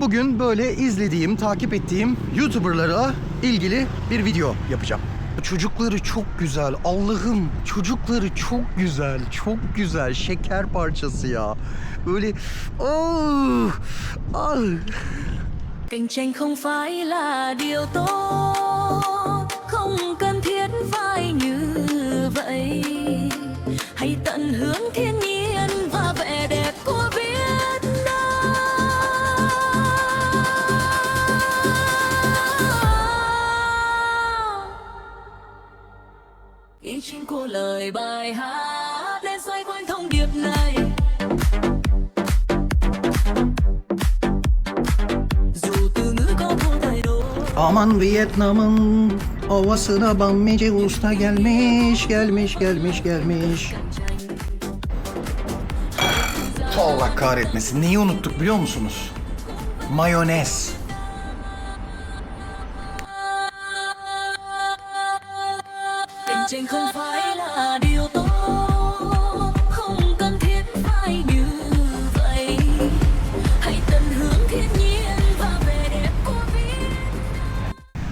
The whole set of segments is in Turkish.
Bugün böyle izlediğim, takip ettiğim YouTuber'lara ilgili bir video yapacağım. Çocukları çok güzel. Allah'ım, çocukları çok güzel. Çok güzel. Şeker parçası ya. Böyle Cạnh tranh không phải là điều tốt, không cần thiết phải như vậy. Hãy tận hưởng thiên nhiên và vẻ đẹp của Việt Nam. Ý chính của lời bài hát để xoay quanh thông điệp này. Aman Vietnam'ın ovasına Bambici Usta gelmiş. Allah kahretmesin. Neyi unuttuk biliyor musunuz? Mayonez. Cạnh tranh không phải là điều tốt, không cần thiết phải như vậy. Hãy tận hưởng thiên nhiên và vẻ đẹp của Việt.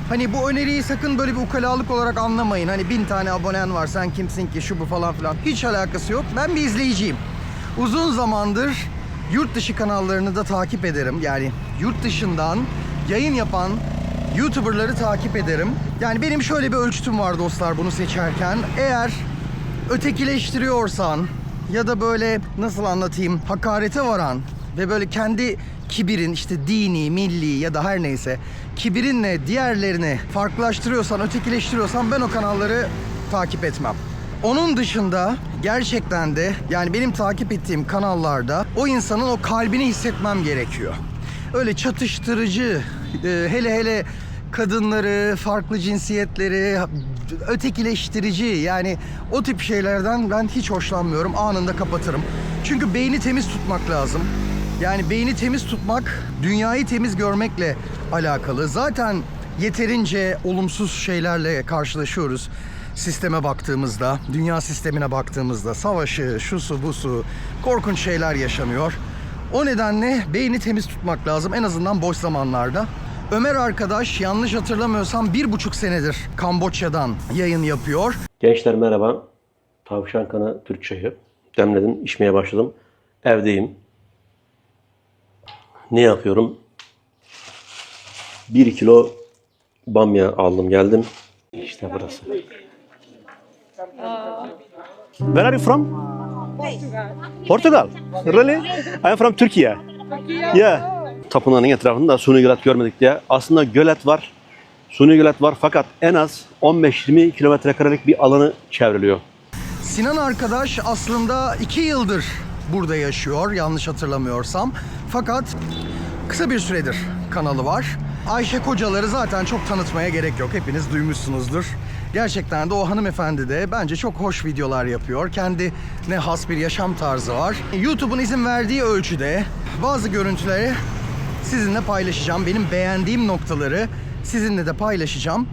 Hani bu öneriyi sakın böyle bir ukalalık olarak anlamayın. Hani 1000 tane abonen var, sen kimsin ki, şu bu falan filan. Hiç alakası yok. Ben bir izleyiciyim. Uzun zamandır yurt dışı kanallarını da takip ederim. Yani yurt dışından yayın yapan YouTuber'ları takip ederim. Yani benim şöyle bir ölçütüm var dostlar bunu seçerken. Eğer ötekileştiriyorsan ya da böyle nasıl anlatayım, hakarete varan ve böyle kendi kibirin, işte dini, milli ya da her neyse kibirinle diğerlerini farklılaştırıyorsan, ötekileştiriyorsan ben o kanalları takip etmem. Onun dışında gerçekten de yani benim takip ettiğim kanallarda o insanın o kalbini hissetmem gerekiyor. Öyle çatıştırıcı, hele kadınları, farklı cinsiyetleri, ötekileştirici, yani o tip şeylerden ben hiç hoşlanmıyorum. Anında kapatırım. Çünkü beyni temiz tutmak lazım. Yani beyni temiz tutmak, dünyayı temiz görmekle alakalı. Zaten yeterince olumsuz şeylerle karşılaşıyoruz. Sisteme baktığımızda, dünya sistemine baktığımızda savaşı, şusu busu, korkunç şeyler yaşanıyor. O nedenle beyni temiz tutmak lazım en azından boş zamanlarda. Ömer arkadaş yanlış hatırlamıyorsam 1,5 senedir Kamboçya'dan yayın yapıyor. Gençler merhaba. Tavşan kanı Türk çayı. Demledim, içmeye başladım. Evdeyim. Ne yapıyorum? 1 kilo bamya aldım geldim. İşte burası. Where are you from? Portugal. Really? I am from Turkey. Yeah. Tapınağın etrafında suni gölet görmedik diye. Aslında gölet var. Suni gölet var fakat en az 15-20 kilometre karelik bir alanı çevriliyor. Sinan arkadaş aslında 2 yıldır burada yaşıyor yanlış hatırlamıyorsam. Fakat kısa bir süredir kanalı var. Ayşe Kocalar'ı zaten çok tanıtmaya gerek yok. Hepiniz duymuşsunuzdur. Gerçekten de o hanımefendi de bence çok hoş videolar yapıyor. Kendine has bir yaşam tarzı var. YouTube'un izin verdiği ölçüde bazı görüntüleri sizinle paylaşacağım. Benim beğendiğim noktaları sizinle de paylaşacağım.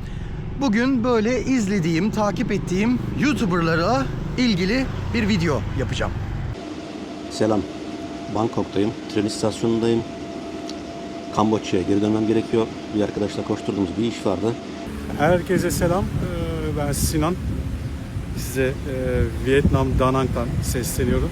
Bugün böyle izlediğim, takip ettiğim YouTuber'lara ilgili bir video yapacağım. Selam. Bangkok'tayım. Tren istasyonundayım. Kamboçya'ya geri dönmem gerekiyor. Bir arkadaşla koşturduğumuz bir iş vardı. Herkese selam. Ben Sinan. Size Vietnam Da Nang'dan sesleniyorum.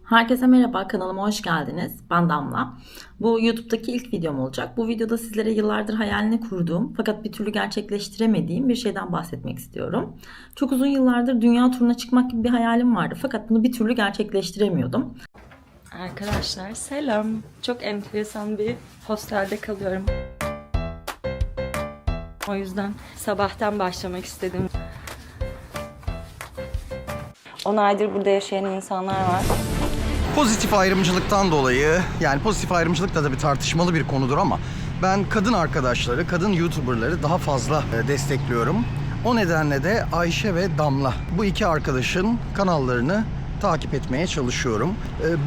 Herkese merhaba, kanalıma hoş geldiniz. Ben Damla. Bu YouTube'daki ilk videom olacak. Bu videoda sizlere yıllardır hayalini kurduğum fakat bir türlü gerçekleştiremediğim bir şeyden bahsetmek istiyorum. Çok uzun yıllardır dünya turuna çıkmak gibi bir hayalim vardı fakat bunu bir türlü gerçekleştiremiyordum. Arkadaşlar selam. Çok enteresan bir hostelde kalıyorum. O yüzden sabahtan başlamak istedim. 10 aydır burada yaşayan insanlar var. Pozitif ayrımcılıktan dolayı, yani pozitif ayrımcılık da bir tartışmalı bir konudur ama ben kadın arkadaşları, kadın YouTuber'ları daha fazla destekliyorum. O nedenle de Ayşe ve Damla, bu iki arkadaşın kanallarını takip etmeye çalışıyorum.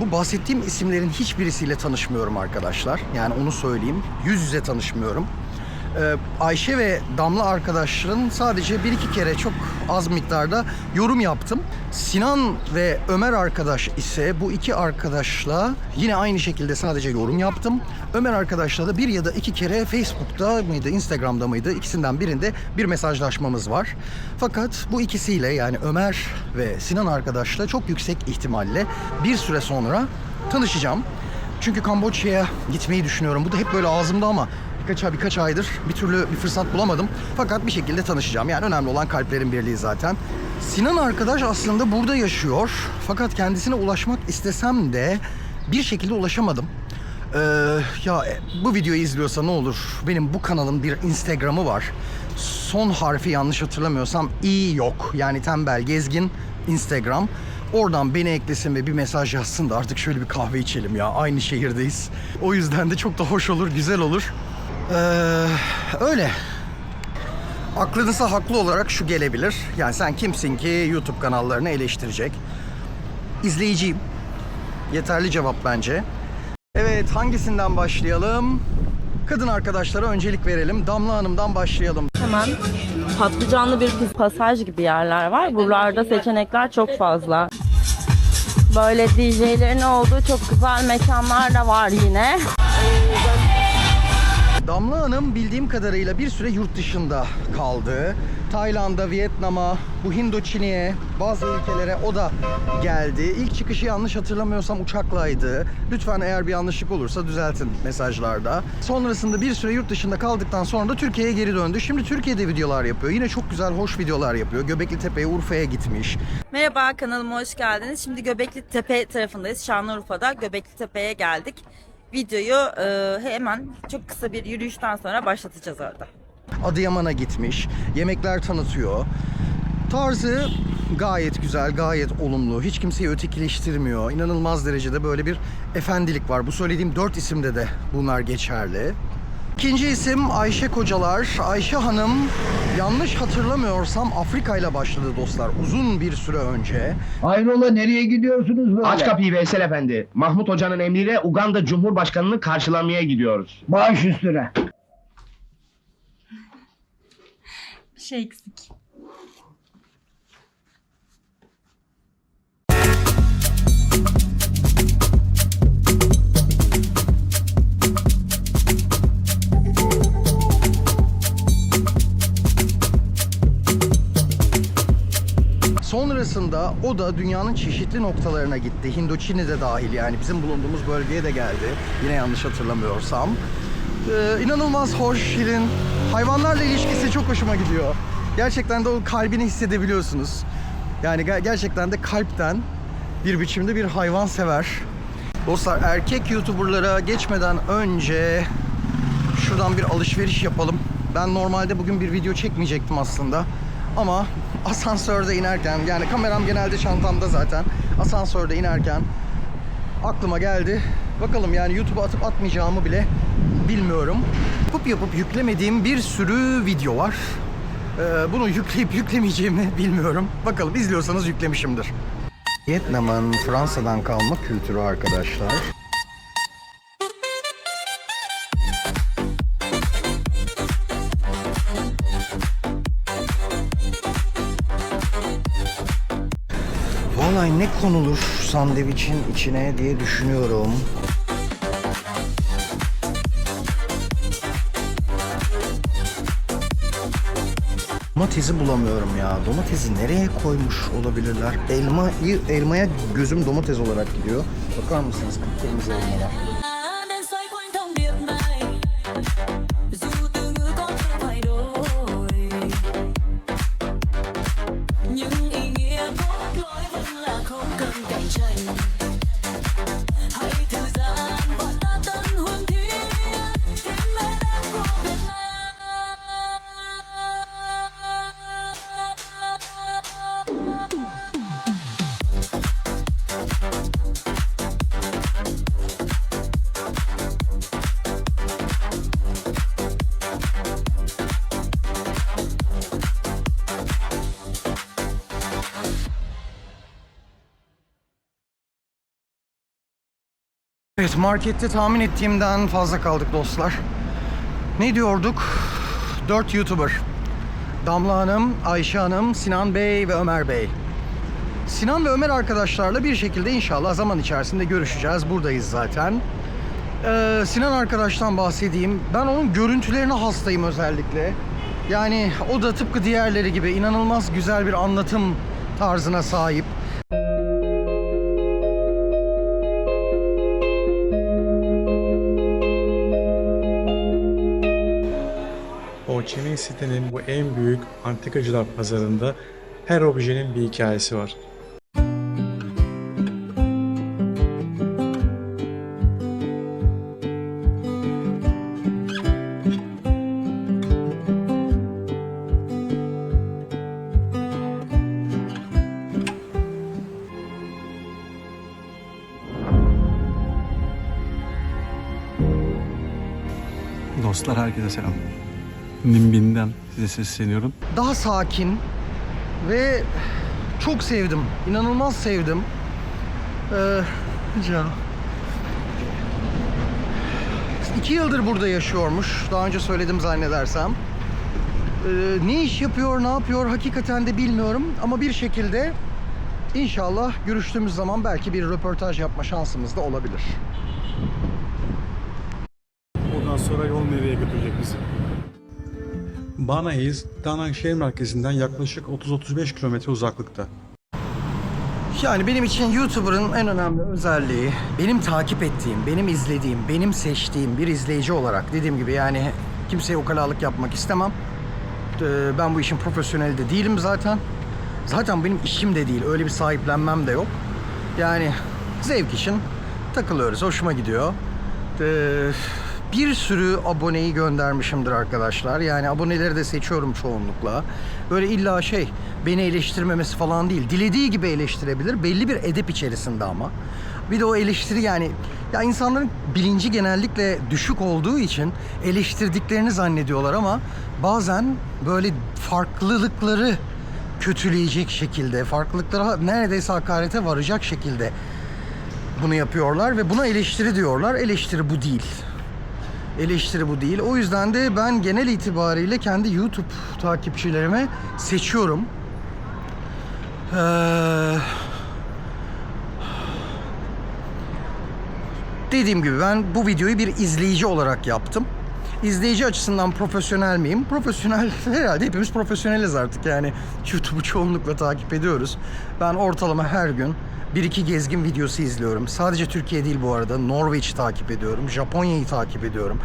Bu bahsettiğim isimlerin hiçbirisiyle tanışmıyorum arkadaşlar. Yani onu söyleyeyim. Yüz yüze tanışmıyorum. Ayşe ve Damla arkadaşların sadece 1-2 kere çok az miktarda yorum yaptım. Sinan ve Ömer arkadaş ise bu iki arkadaşla yine aynı şekilde sadece yorum yaptım. Ömer arkadaşla da 1 ya da 2 kere Facebook'ta mıydı, Instagram'da mıydı, ikisinden birinde bir mesajlaşmamız var. Fakat bu ikisiyle, yani Ömer ve Sinan arkadaşla çok yüksek ihtimalle bir süre sonra tanışacağım. Çünkü Kamboçya'ya gitmeyi düşünüyorum. Bu da hep böyle ağzımda ama birkaç aydır bir türlü bir fırsat bulamadım. Fakat bir şekilde tanışacağım. Yani önemli olan kalplerin birliği zaten. Sinan arkadaş aslında burada yaşıyor. Fakat kendisine ulaşmak istesem de bir şekilde ulaşamadım. Bu videoyu izliyorsa ne olur? Benim bu kanalın bir Instagram'ı var. Son harfi yanlış hatırlamıyorsam i yok. Yani Tembel Gezgin Instagram. Oradan beni eklesin ve bir mesaj yazsın da artık şöyle bir kahve içelim ya. Aynı şehirdeyiz. O yüzden de çok da hoş olur, güzel olur. Öyle. Aklınıza haklı olarak şu gelebilir. Yani sen kimsin ki YouTube kanallarını eleştirecek? İzleyiciyim. Yeterli cevap bence. Evet, hangisinden başlayalım? Kadın arkadaşlara öncelik verelim. Damla Hanım'dan başlayalım. Hemen patlıcanlı bir pasaj gibi yerler var. Buralarda seçenekler çok fazla. Böyle DJ'lerin olduğu çok güzel mekanlar da var yine. Damla Hanım bildiğim kadarıyla bir süre yurt dışında kaldı. Tayland'a, Vietnam'a, bu Hindoçin'e, bazı ülkelere o da geldi. İlk çıkışı yanlış hatırlamıyorsam uçaklaydı. Lütfen eğer bir yanlışlık olursa düzeltin mesajlarda. Sonrasında bir süre yurt dışında kaldıktan sonra da Türkiye'ye geri döndü. Şimdi Türkiye'de videolar yapıyor. Yine çok güzel, hoş videolar yapıyor. Göbekli Tepe'ye, Urfa'ya gitmiş. Merhaba, kanalıma hoş geldiniz. Şimdi Göbekli Tepe tarafındayız. Şanlıurfa'da Göbekli Tepe'ye geldik. Videoyu hemen çok kısa bir yürüyüşten sonra başlatacağız orada. Adıyaman'a gitmiş. Yemekler tanıtıyor. Tarzı gayet güzel, gayet olumlu. Hiç kimseyi ötekileştirmiyor. İnanılmaz derecede böyle bir efendilik var. Bu söylediğim 4 isimde de bunlar geçerli. İkinci isim Ayşe Kocalar. Ayşe Hanım, yanlış hatırlamıyorsam Afrika ile başladı dostlar. Uzun bir süre önce. Hayrola, nereye gidiyorsunuz böyle? Aç kapıyı Veysel Efendi. Mahmut Hoca'nın emriyle Uganda Cumhurbaşkanı'nı karşılamaya gidiyoruz. Baş üstüne. Bir şey eksik. Sonrasında o da dünyanın çeşitli noktalarına gitti. Hindoçin'i de dahil, yani bizim bulunduğumuz bölgeye de geldi. Yine yanlış hatırlamıyorsam. İnanılmaz hoş, şirin. Hayvanlarla ilişkisi çok hoşuma gidiyor. Gerçekten de o kalbini hissedebiliyorsunuz. Yani gerçekten de kalpten bir biçimde bir hayvan sever. Dostlar, erkek YouTuber'lara geçmeden önce şuradan bir alışveriş yapalım. Ben normalde bugün bir video çekmeyecektim aslında. Ama asansörde inerken, yani kameram genelde çantamda zaten. Asansörde inerken aklıma geldi. Bakalım, yani YouTube'a atıp atmayacağımı bile bilmiyorum. Yapıp yüklemediğim bir sürü video var. Bunu yükleyip yüklemeyeceğimi bilmiyorum. Bakalım, izliyorsanız yüklemişimdir. Vietnam'ın Fransa'dan kalma kültürü arkadaşlar. Vallahi ne konulur sandviçin içine diye düşünüyorum. Domatesi bulamıyorum ya. Domatesi nereye koymuş olabilirler? Elmaya gözüm domates olarak gidiyor. Bakar mısınız kıpkırmızı elmalar? Đang xoay quanh thông điệp này, dù từ ngữ có thể thay đổi, nhưng ý nghĩa cốt lõi vẫn là không cần cạnh tranh. Hãy thư giãn và ta tận hưởng thiên mẹ đẹp của Việt Nam. Evet, markette tahmin ettiğimden fazla kaldık dostlar. Ne diyorduk? 4 YouTuber. Damla Hanım, Ayşe Hanım, Sinan Bey ve Ömer Bey. Sinan ve Ömer arkadaşlarla bir şekilde inşallah zaman içerisinde görüşeceğiz. Buradayız zaten. Sinan arkadaştan bahsedeyim. Ben onun görüntülerine hastayım özellikle. Yani o da tıpkı diğerleri gibi inanılmaz güzel bir anlatım tarzına sahip. Ho Chi Minh City'nin bu en büyük antikacılar pazarında her objenin bir hikayesi var. Dostlar herkese selam. Nimbin'den size sesleniyorum. Daha sakin ve çok sevdim. İnanılmaz sevdim. Ya. 2 yıldır burada yaşıyormuş. Daha önce söyledim zannedersem. Ne iş yapıyor, ne yapıyor hakikaten de bilmiyorum. Ama bir şekilde inşallah görüştüğümüz zaman belki bir röportaj yapma şansımız da olabilir. Buradan sonra yol nereye götürecek bizi? Bana Hills, Da Nang şehir merkezinden yaklaşık 30-35 kilometre uzaklıkta. Yani benim için YouTuber'ın en önemli özelliği benim takip ettiğim, benim izlediğim, benim seçtiğim bir izleyici olarak dediğim gibi yani kimseye ukalalık yapmak istemem. Ben bu işin profesyoneli de değilim zaten. Zaten benim işim de değil. Öyle bir sahiplenmem de yok. Yani zevk için takılıyoruz. Hoşuma gidiyor. Bir sürü aboneyi göndermişimdir arkadaşlar. Yani aboneleri de seçiyorum çoğunlukla. Böyle illa beni eleştirmemesi falan değil. Dilediği gibi eleştirebilir. Belli bir edep içerisinde ama. Bir de o eleştiri yani ya insanların bilinci genellikle düşük olduğu için eleştirdiklerini zannediyorlar ama bazen böyle farklılıkları kötüleyecek şekilde, farklılıklara neredeyse hakarete varacak şekilde bunu yapıyorlar ve buna eleştiri diyorlar. Eleştiri bu değil. Eleştiri bu değil. O yüzden de ben genel itibariyle kendi YouTube takipçilerime seçiyorum. Dediğim gibi ben bu videoyu bir izleyici olarak yaptım. İzleyici açısından profesyonel miyim? Profesyonel herhalde hepimiz profesyoneliz artık yani. YouTube'u çoğunlukla takip ediyoruz. Ben ortalama her gün 1-2 gezgin videosu izliyorum. Sadece Türkiye değil bu arada. Norveç'i takip ediyorum. Japonya'yı takip ediyorum.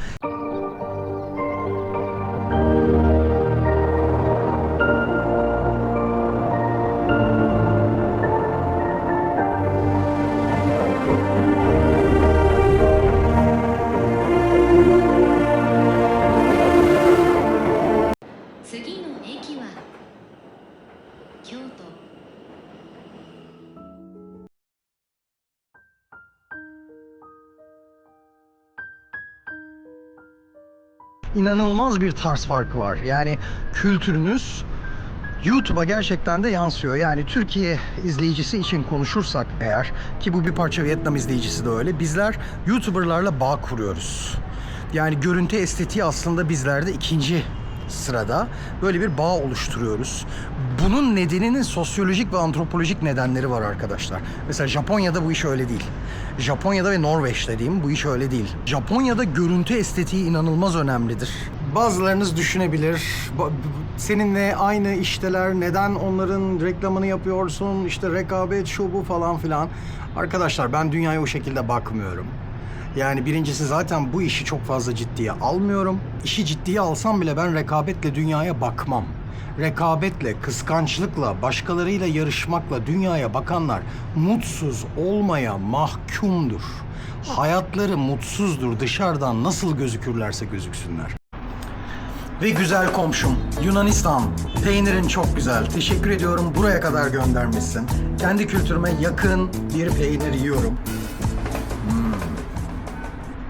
İnanılmaz bir tarz farkı var. Yani kültürünüz YouTube'a gerçekten de yansıyor. Yani Türkiye izleyicisi için konuşursak eğer, ki bu bir parça Vietnam izleyicisi de öyle, bizler YouTuber'larla bağ kuruyoruz. Yani görüntü estetiği aslında bizlerde ikinci sırada. Böyle bir bağ oluşturuyoruz. Bunun nedeninin sosyolojik ve antropolojik nedenleri var arkadaşlar. Mesela Japonya'da bu iş öyle değil. Japonya'da ve Norveç'te diyeyim bu iş öyle değil. Japonya'da görüntü estetiği inanılmaz önemlidir. Bazılarınız düşünebilir. Seninle aynı işteler, neden onların reklamını yapıyorsun? İşte rekabet, şu bu falan filan. Arkadaşlar ben dünyaya o şekilde bakmıyorum. Yani birincisi zaten bu işi çok fazla ciddiye almıyorum. İşi ciddiye alsam bile ben rekabetle dünyaya bakmam. Rekabetle, kıskançlıkla, başkalarıyla yarışmakla dünyaya bakanlar mutsuz olmaya mahkumdur. Hayatları mutsuzdur, dışarıdan nasıl gözükürlerse gözüksünler. Ve güzel komşum Yunanistan, peynirin çok güzel. Teşekkür ediyorum buraya kadar göndermişsin. Kendi kültürüme yakın bir peynir yiyorum.